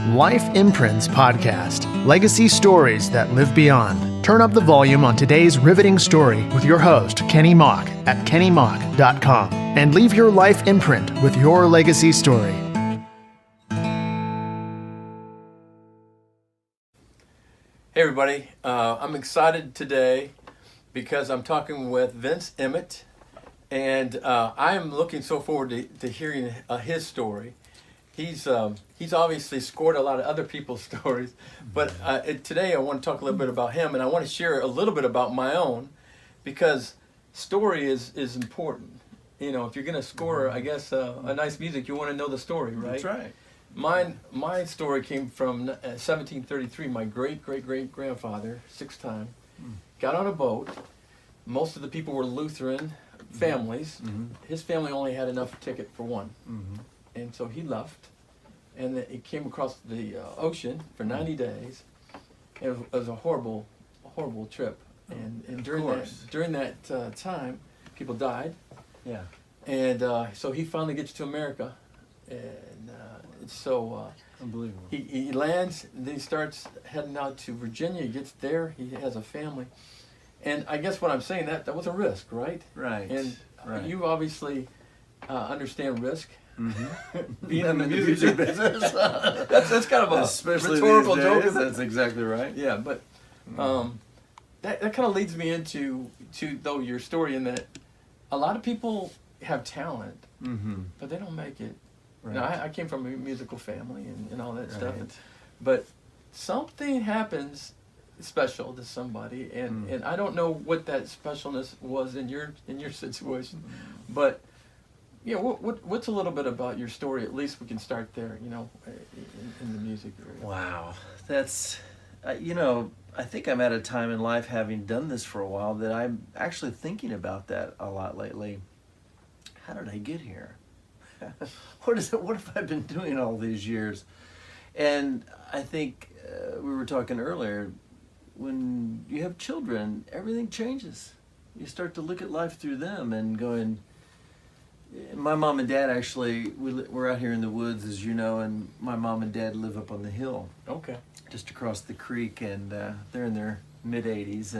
Life Imprints podcast, legacy stories that live beyond. Turn up the volume on today's riveting story with your host, Kenny Mauck, at kennymauck.com, and leave your life imprint with your legacy story. Hey everybody, I'm excited today because I'm talking with Vince Emmett, and I am looking so forward to hearing his story. He's obviously scored a lot of other people's stories, but today I want to talk a little bit about him, and I want to share a little bit about my own, because story is important. You know, if you're going to score, I guess, a nice music, you want to know the story, right? That's right. My story came from 1733. My great-great-great-grandfather, sixth time, got on a boat. Most of the people were Lutheran families. Mm-hmm. His family only had enough ticket for one. Mm-hmm. And so he left, and he came across the ocean for 90 days. It was a horrible trip. And during that time, people died. Yeah. And so he finally gets to America. And so unbelievable. He lands, and then he starts heading out to Virginia. He gets there. He has a family. And I guess what I'm saying, that was a risk, right? Right. And you obviously understand risk. Mm-hmm. Being in the music business. that's kind of a especially rhetorical these days, joke. That's exactly right. Yeah, but that kind of leads me into though your story, in that a lot of people have talent, but they don't make it. Right. Now, I came from a musical family and all that stuff, but something happens special to somebody, and I don't know what that specialness was in your situation, but yeah, what's a little bit about your story? At least we can start there, you know, in the music area. Wow, that's I think I'm at a time in life, having done this for a while, that I'm actually thinking about that a lot lately. How did I get here? What have I been doing all these years? And I think we were talking earlier, when you have children, everything changes. You start to look at life through them and going, my mom and dad actually, we're out here in the woods, as you know, and my mom and dad live up on the hill. Okay. Just across the creek, and they're in their mid-80s,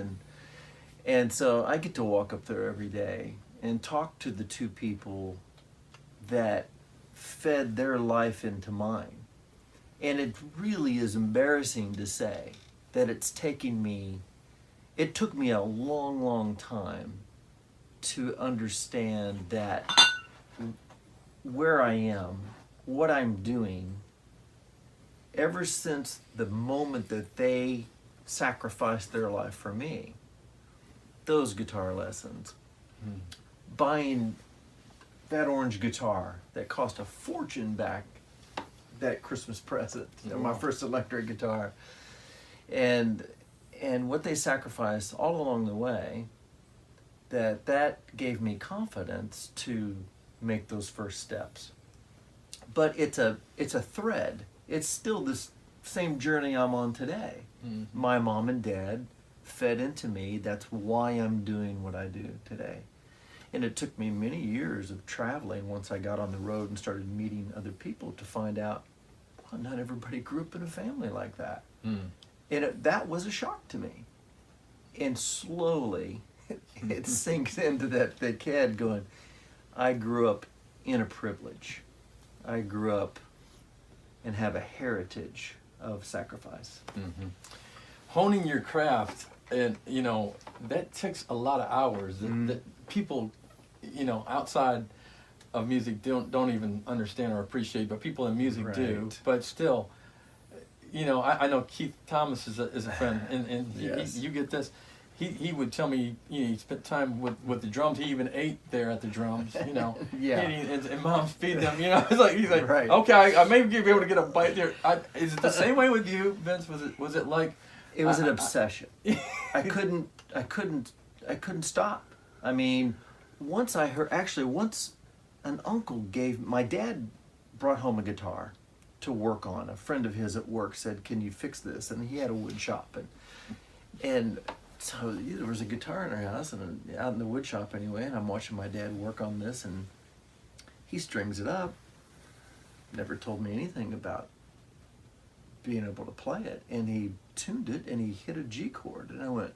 and so I get to walk up there every day and talk to the two people that fed their life into mine. And it really is embarrassing to say that it took me a long time to understand that where I am, what I'm doing, ever since the moment that they sacrificed their life for me. Those guitar lessons, buying that orange guitar that cost a fortune back, that Christmas present, my first electric guitar, and what they sacrificed all along the way, that gave me confidence to make those first steps. But it's a thread. It's still this same journey I'm on today. My mom and dad fed into me. That's why I'm doing what I do today. And it took me many years of traveling once I got on the road and started meeting other people to find out, well, not everybody grew up in a family like that. And that was a shock to me. And slowly it sinks into that kid going, I grew up in a privilege. I grew up and have a heritage of sacrifice. Honing your craft, and you know, that takes a lot of hours that people, you know, outside of music don't even understand or appreciate, but people in music do. But still, you know, I know Keith Thomas is a friend, and Yes. you get this. He would tell me, you know, he spent time with the drums. He even ate there at the drums, you know. Yeah. And mom's feed them, you know. He's like, Right. okay, I may be able to get a bite there. Is it the same way with you, Vince? Was it like? It was an obsession. I couldn't stop. I mean, once an uncle my dad brought home a guitar to work on. A friend of his at work said, "Can you fix this?" And he had a wood shop, and so there was a guitar in our house, and out in the wood shop anyway, and I'm watching my dad work on this, and he strings it up. Never told me anything about being able to play it, and he tuned it, and he hit a G chord, and I went,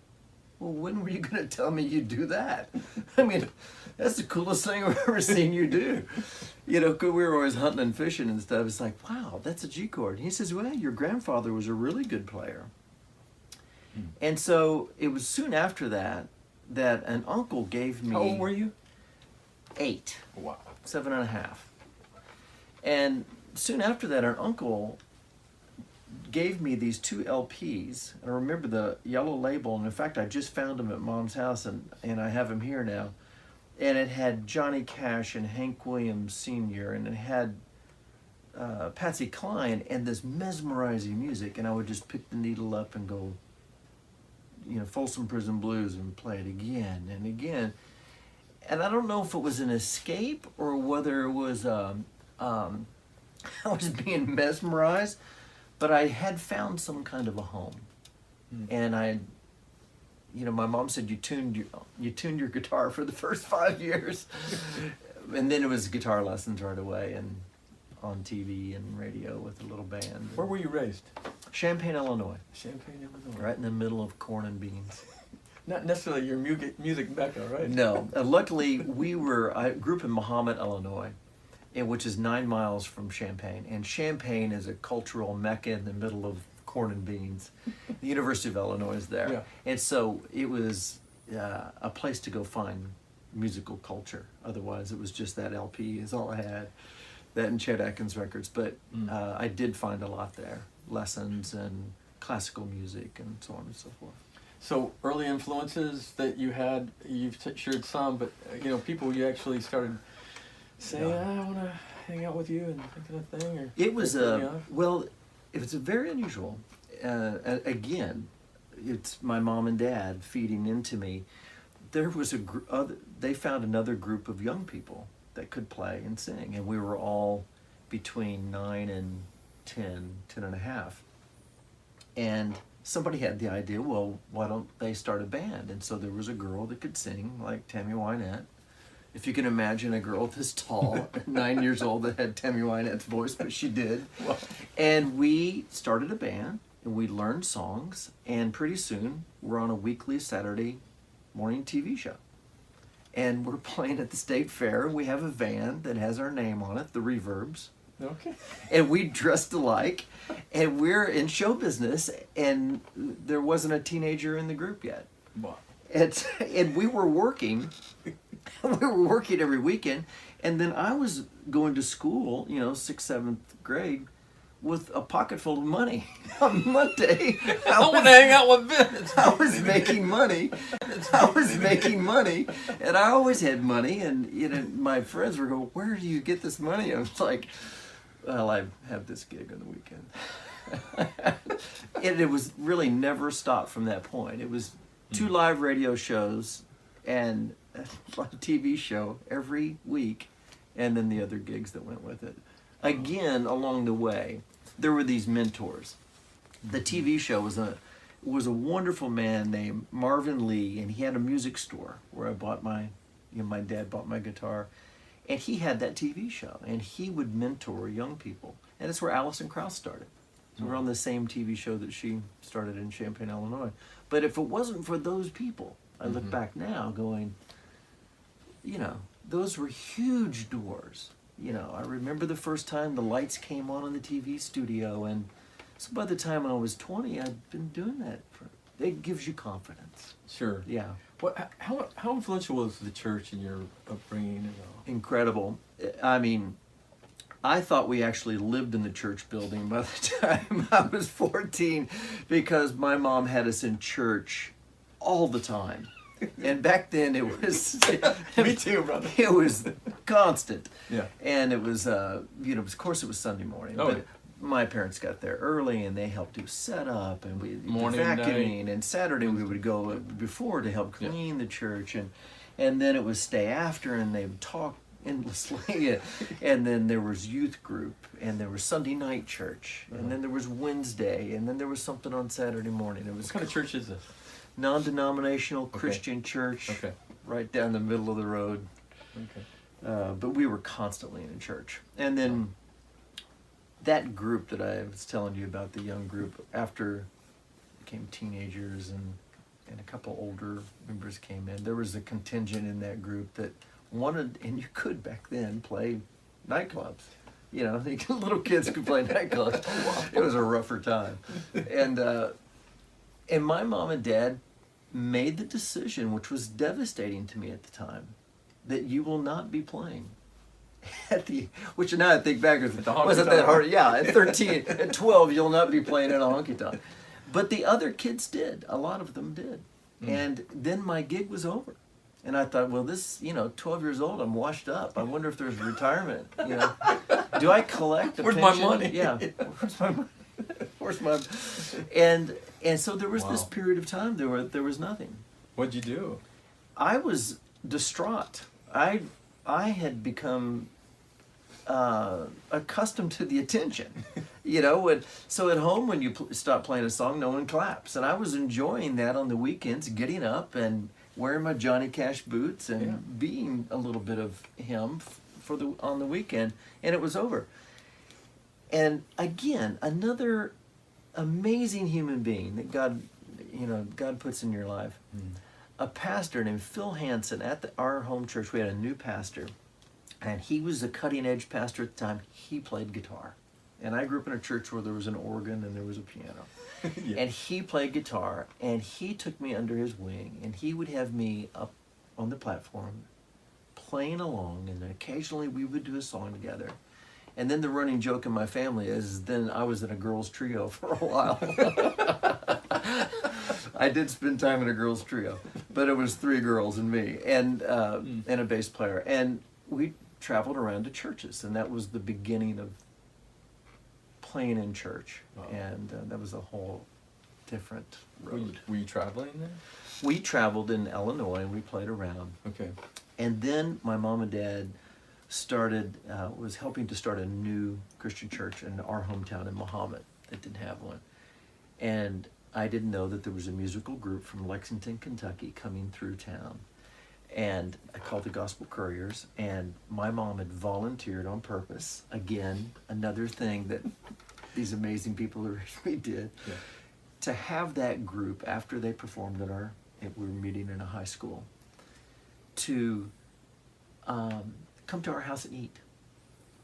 well, when were you going to tell me you'd do that? I mean, that's the coolest thing I've ever seen you do. You know, 'cause we were always hunting and fishing and stuff. It's like, wow, that's a G chord. And he says, well, your grandfather was a really good player. And so it was soon after that an uncle gave me... How old were you? 8. Wow. 7.5. And soon after that, our uncle gave me these 2 LPs. I remember the yellow label, and in fact, I just found them at Mom's house, and I have them here now. And it had Johnny Cash and Hank Williams Sr., and it had Patsy Cline, and this mesmerizing music, and I would just pick the needle up and go, you know, Folsom Prison Blues, and play it again and again. And I don't know if it was an escape or whether it was I was being mesmerized, but I had found some kind of a home. And I, you know, my mom said you tuned your guitar for the first 5 years, and then it was guitar lessons right away, and on TV and radio with a little band. Where were you raised? Champaign, Illinois. Champaign, Illinois. Right in the middle of corn and beans. Not necessarily your music mecca, right? No. Luckily, I grew up in Mahomet, Illinois, which is 9 miles from Champaign. And Champaign is a cultural mecca in the middle of corn and beans. The University of Illinois is there. Yeah. And so it was a place to go find musical culture. Otherwise, it was just that LP is all I had. That and Chet Atkins records. But I did find a lot there. Lessons and classical music and so on and so forth. So early influences that you had, you've shared some, but you know, people you actually started saying, I want to hang out with you and that kind of thing? Or it was well, it was very unusual. Again, it's my mom and dad feeding into me. There was they found another group of young people that could play and sing, and we were all between 9 and 10 and a half. And somebody had the idea, well, why don't they start a band? And so there was a girl that could sing, like Tammy Wynette. If you can imagine a girl this tall, 9 years old, that had Tammy Wynette's voice, but she did. Wow. And we started a band, and we learned songs, and pretty soon we're on a weekly Saturday morning TV show. And we're playing at the State Fair, and we have a van that has our name on it, the Reverbs. Okay. And we dressed alike, and we're in show business, and there wasn't a teenager in the group yet. Wow. And we were working. We were working every weekend, and then I was going to school, you know, 6th, 7th grade, with a pocket full of money. On Monday, I want to hang out with Vince. I was making money. And I always had money, and you know, my friends were going, "Where do you get this money?" I was like, well, I have this gig on the weekend. And it was really never stopped from that point. It was 2 live radio shows and a TV show every week, and then the other gigs that went with it. Again, along the way, there were these mentors. The TV show was a wonderful man named Marvin Lee, and he had a music store where I bought my dad bought my guitar. And he had that TV show, and he would mentor young people. And that's where Alison Krauss started. So we're on the same TV show that she started in Champaign, Illinois. But if it wasn't for those people, I look back now going, you know, those were huge doors. You know, I remember the first time the lights came on in the TV studio, and so by the time I was 20, I'd been doing that. It gives you confidence. Sure. Yeah. What? How influential was the church in your upbringing and all? Incredible. I mean, I thought we actually lived in the church building by the time I was 14, because my mom had us in church all the time. And back then it was... Me too, brother. It was constant. Yeah. And it was, you know, of course it was Sunday morning. Oh, but yeah. My parents got there early, and they helped do setup, and we Morning, vacuuming. night. And Saturday we would go before to help clean the church, and then it was stay after, and they would talk endlessly. And then there was youth group, and there was Sunday night church, and then there was Wednesday, and then there was something on Saturday morning. It was What kind of church is this? non-denominational Christian church, right down the middle of the road. Okay. But we were constantly in church. And then that group that I was telling you about, the young group, after became teenagers and a couple older members came in, there was a contingent in that group that wanted, and you could back then play nightclubs. You know, little kids could play nightclubs. It was a rougher time. And my mom and dad made the decision, which was devastating to me at the time, that you will not be playing which now I think back, wasn't that hard? Yeah, at 13, at 12, you'll not be playing in a honky-tonk. But the other kids did. A lot of them did. And then my gig was over. And I thought, well, this, 12 years old, I'm washed up. I wonder if there's retirement, Do I collect a pension? Where's my money? Yeah. Where's my money? Where's my... And so there was this period of time, there was nothing. What'd you do? I was distraught. I had become accustomed to the attention, so at home when you stop playing a song, no one claps, and I was enjoying that on the weekends, getting up and wearing my Johnny Cash boots and being a little bit of him on the weekend, and it was over. And again, another amazing human being that God puts in your life. A pastor named Phil Hansen at our home church. We had a new pastor, and he was a cutting-edge pastor at the time. He played guitar, and I grew up in a church where there was an organ and there was a piano. And he played guitar, and he took me under his wing, and he would have me up on the platform playing along, and occasionally we would do a song together. And then the running joke in my family is then I was in a girls' trio for a while. I did spend time in a girls' trio, but it was 3 girls and me, and a bass player. And we traveled around to churches, and that was the beginning of playing in church. Wow. And that was a whole different road. Were you traveling then? We traveled in Illinois, and we played around. Okay. And then my mom and dad was helping to start a new Christian church in our hometown in Mahomet that didn't have one. And I didn't know that there was a musical group from Lexington, Kentucky coming through town. And I called the Gospel Couriers, and my mom had volunteered on purpose. Again, another thing that these amazing people who raised me did. Yeah. To have that group, after they performed we were meeting in a high school, to come to our house and eat.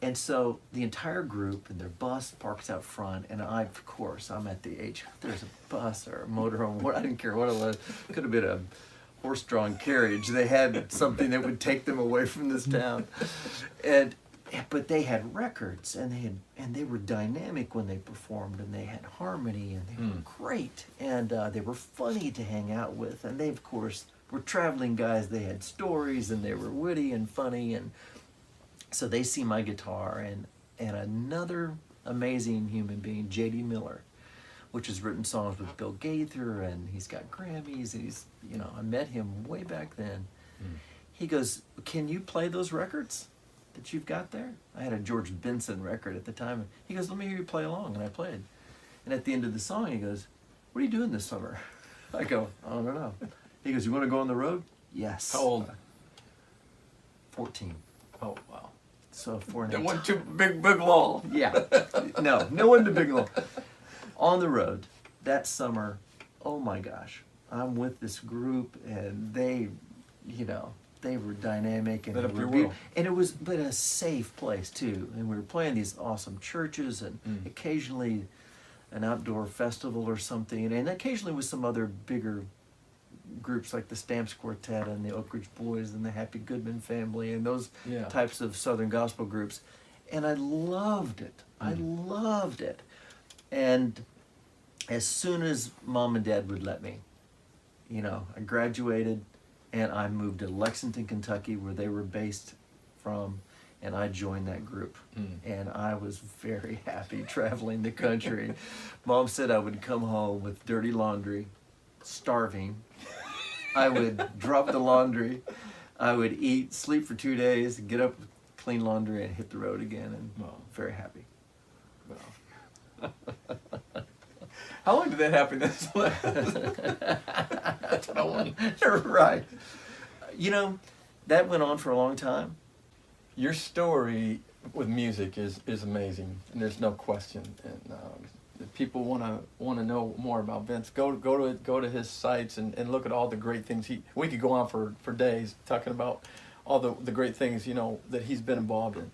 And so the entire group and their bus parks out front, and of course, I'm at the age, there's a bus or a motorhome, I didn't care what it was. Could have been a horse-drawn carriage. They had something that would take them away from this town. But they had records, and they were dynamic when they performed, and they had harmony, and they were great, and they were funny to hang out with, and they, of course, were traveling guys. They had stories, and they were witty and funny, and so they see my guitar, and another amazing human being, J.D. Miller, which has written songs with Bill Gaither, and he's got Grammys, and he's, I met him way back then. He goes, can you play those records that you've got there? I had a George Benson record at the time. He goes, let me hear you play along, and I played. And at the end of the song, he goes, what are you doing this summer? I go, I don't know. He goes, you want to go on the road? Yes. How old? 14. Oh, wow. So 4 and 8. That one too big lull. Yeah. No one too big lull. On the road that summer, oh my gosh, I'm with this group, and they were dynamic, and and it was but a safe place too. And we were playing these awesome churches, and occasionally an outdoor festival or something, and occasionally with some other bigger groups like the Stamps Quartet and the Oak Ridge Boys and the Happy Goodman Family and those types of Southern gospel groups. And I loved it. I loved it. And as soon as Mom and Dad would let me, I graduated, and I moved to Lexington, Kentucky, where they were based from, and I joined that group. And I was very happy traveling the country. Mom said I would come home with dirty laundry, starving. I would drop the laundry, I would eat, sleep for 2 days, get up, clean laundry, and hit the road again, and very happy. How long did that happen? That's what I want. Right. That went on for a long time. Your story with music is amazing, and there's no question. And if people want to know more about Vince, go to his sites and look at all the great things we could go on for days talking about all the great things that he's been involved in.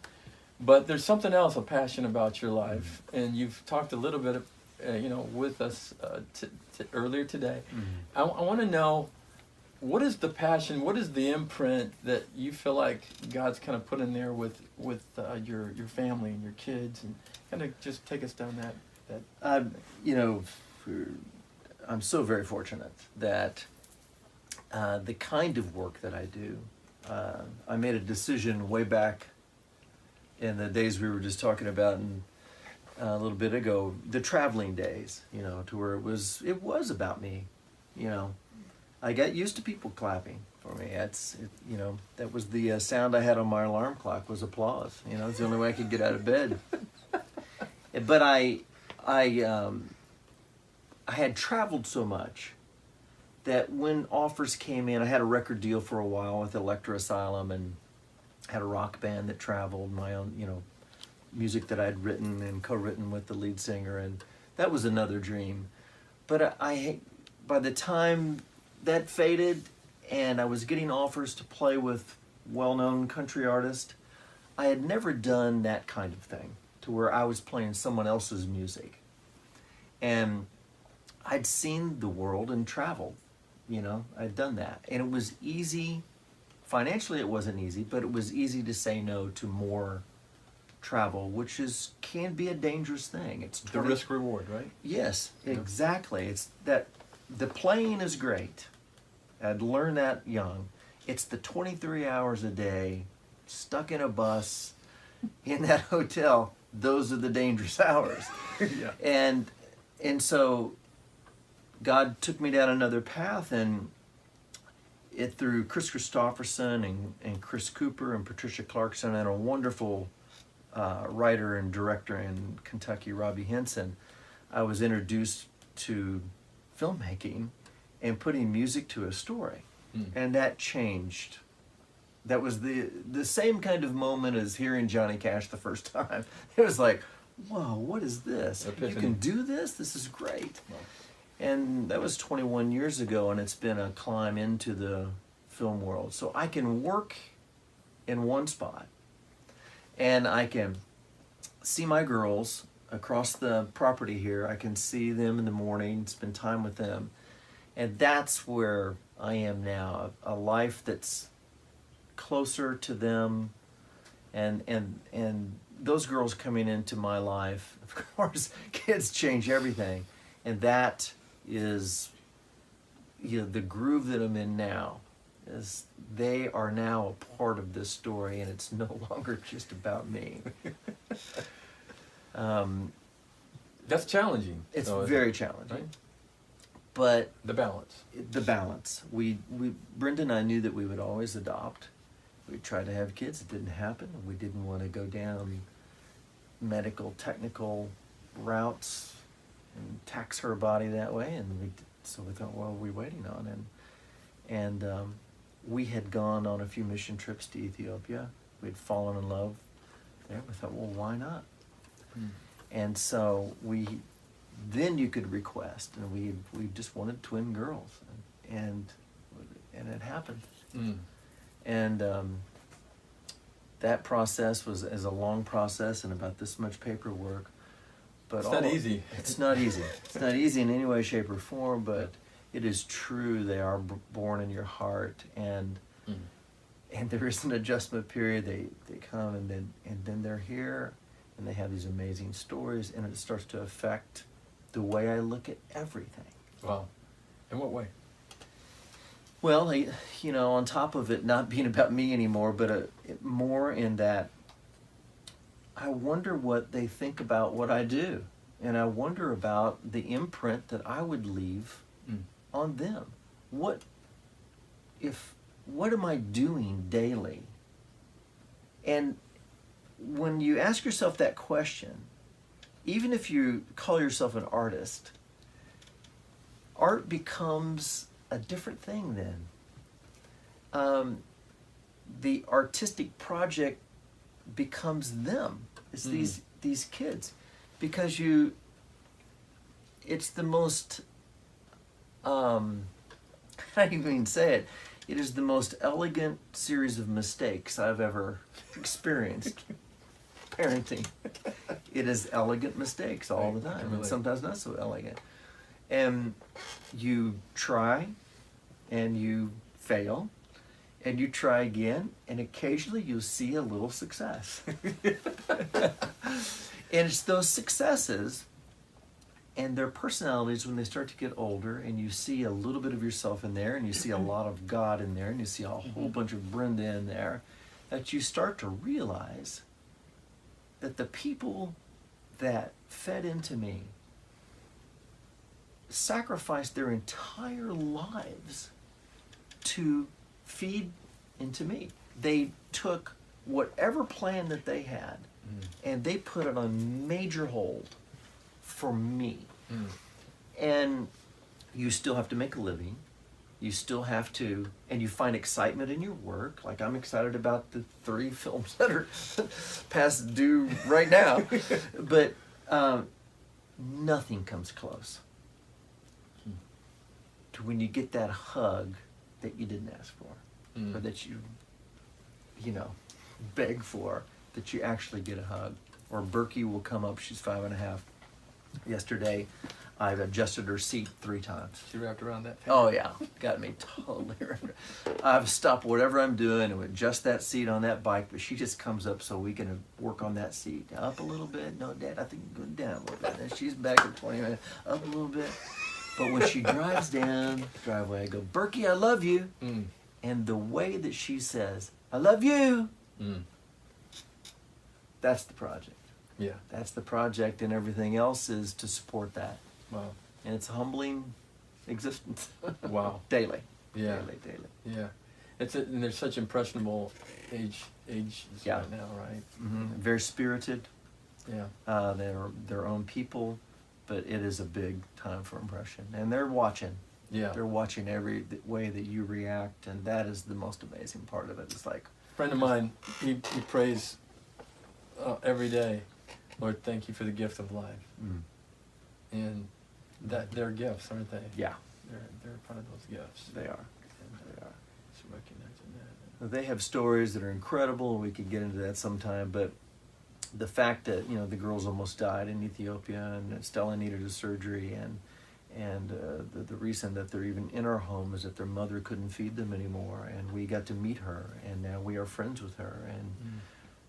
But there's something else, a passion about your life, and you've talked a little bit with us earlier today. I want to know, what is the passion, what is the imprint that you feel like God's kind of put in there with your family and your kids, and kind of just take us down that. I'm so very fortunate that the kind of work that I do, I made a decision way back in the days we were just talking about a little bit ago, the traveling days, to where it was about me. I got used to people clapping for me. That was the sound I had on my alarm clock, was applause. It's the only way I could get out of bed. But I had traveled so much that when offers came in, I had a record deal for a while with Electra Asylum and had a rock band that traveled, my own, music that I'd written and co-written with the lead singer, and that was another dream. But by the time that faded and I was getting offers to play with well-known country artists, I had never done that kind of thing, to where I was playing someone else's music. And I'd seen the world and traveled, I'd done that. And it was easy, financially it wasn't easy, but it was easy to say no to more travel, which can be a dangerous thing. It's the risk reward, right? Yes, exactly. It's that the playing is great. I'd learned that young. It's the 23 hours a day, stuck in a bus, in that hotel. Those are the dangerous hours. Yeah. And so God took me down another path, and through Kris Kristofferson and Chris Cooper and Patricia Clarkson and a wonderful writer and director in Kentucky, Robbie Henson, I was introduced to filmmaking and putting music to a story. And that changed. That was the same kind of moment as hearing Johnny Cash the first time. It was like, whoa, what is this? Epiphany. You can do this? This is great. Wow. And that was 21 years ago, and it's been a climb into the film world. So I can work in one spot, and I can see my girls across the property here. I can see them in the morning, spend time with them. And that's where I am now, a life that's closer to them, and those girls coming into my life, of course, kids change everything. And that is, the groove that I'm in now, is they are now a part of this story, and it's no longer just about me. That's challenging. It's very challenging. Right? But The balance. Brenda and I knew that we would always adopt. We tried to have kids. It didn't happen. We didn't want to go down medical, technical routes and tax her body that way. And so we thought, what are we waiting on? And we had gone on a few mission trips to Ethiopia. We'd fallen in love there. We thought, well, why not? And so then you could request, and we just wanted twin girls, and it happened. And that process is a long process and about this much paperwork. But It's not easy. It's not easy. It's not easy in any way, shape, or form. But it is true. They are born in your heart, and there is an adjustment period. They come, and then they're here, and they have these amazing stories, and it starts to affect the way I look at everything. Wow. In what way? Well, on top of it not being about me anymore, but more in that I wonder what they think about what I do. And I wonder about the imprint that I would leave on them. What am I doing daily? And when you ask yourself that question, even if you call yourself an artist, art becomes a different thing then. The artistic project becomes them. It's these kids, because it's the most, I don't even say it, it is the most elegant series of mistakes I've ever experienced. Parenting. It is elegant mistakes all the time, and sometimes not so elegant. And you try, and you fail, and you try again, and occasionally you see a little success. And it's those successes and their personalities when they start to get older, and you see a little bit of yourself in there, and you see a lot of God in there, and you see a whole bunch of Brenda in there, that you start to realize that the people that fed into me sacrificed their entire lives to feed into me. They took whatever plan that they had and they put it on major hold for me. And you still have to make a living. You still have to, and you find excitement in your work. Like, I'm excited about the 3 films that are past due right now. But nothing comes close to when you get that hug that you didn't ask for, or that you beg for, that you actually get a hug. Or Berkey will come up, she's 5.5. Yesterday, I've adjusted her seat 3 times. She wrapped around that. Oh yeah, got me totally. I've stopped whatever I'm doing and adjust that seat on that bike, but she just comes up so we can work on that seat. Up a little bit. No, Dad, I think I'm going down a little bit. And she's back at 20 minutes. Up a little bit. But when she drives down the driveway, I go, Berkey, I love you. And the way that she says, I love you. That's the project. Yeah. That's the project, and everything else is to support that. Wow. And it's a humbling existence. Wow. Daily. Yeah. Daily. Yeah. And they're such impressionable ages right now, right? Very spirited. Yeah. They're their own people, but it is a big time for impression. And they're watching. Yeah. They're watching every way that you react, and that is the most amazing part of it. It's like, a friend of mine, he prays every day, Lord, thank you for the gift of life. And that they're gifts, aren't they? yeah, They're part of those gifts. they are. And, They are. just recognizing that. They have stories that are incredible, and we could get into that sometime, but the fact that, the girls almost died in Ethiopia, and Stella needed a surgery, and the reason that they're even in our home is that their mother couldn't feed them anymore, and we got to meet her, and now we are friends with her,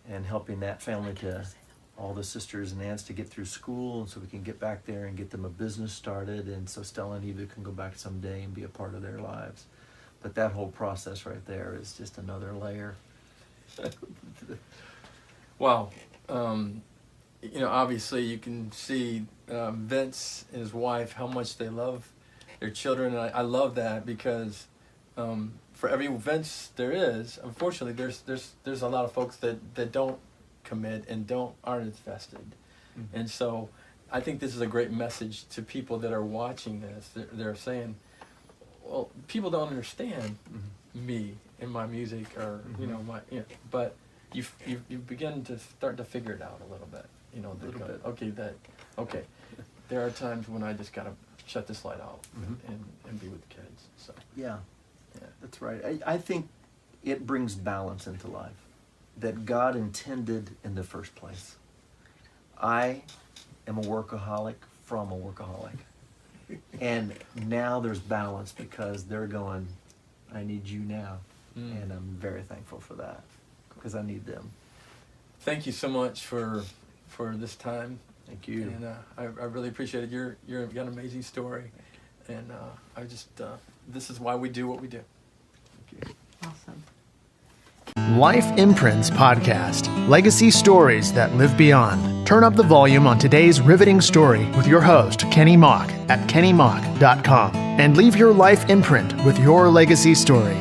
and helping that family to, all the sisters and aunts, to get through school, and so we can get back there and get them a business started, and so Stella and Eva can go back someday and be a part of their lives. But that whole process right there is just another layer. Wow. Obviously you can see Vince and his wife, how much they love their children. And I love that, because for every Vince there is, unfortunately, there's a lot of folks that don't commit and aren't invested. And so I think this is a great message to people that are watching this. They're saying, well, people don't understand me and my music, or but you begin to start to figure it out a little bit. Okay, there are times when I just gotta shut this light off and be with the kids. So Yeah, that's right. I think it brings balance into life that God intended in the first place. I am a workaholic from a workaholic. And now there's balance, because they're going, I need you now. And I'm very thankful for that, because I need them. Thank you so much for this time. Thank you. And I really appreciate it. You've got an amazing story, and I just this is why we do what we do. Thank you. Awesome. Life Imprints Podcast. Legacy stories that live beyond. Turn up the volume on today's riveting story with your host, Kenny Mauck, at KennyMauck.com. And leave your life imprint with your legacy story.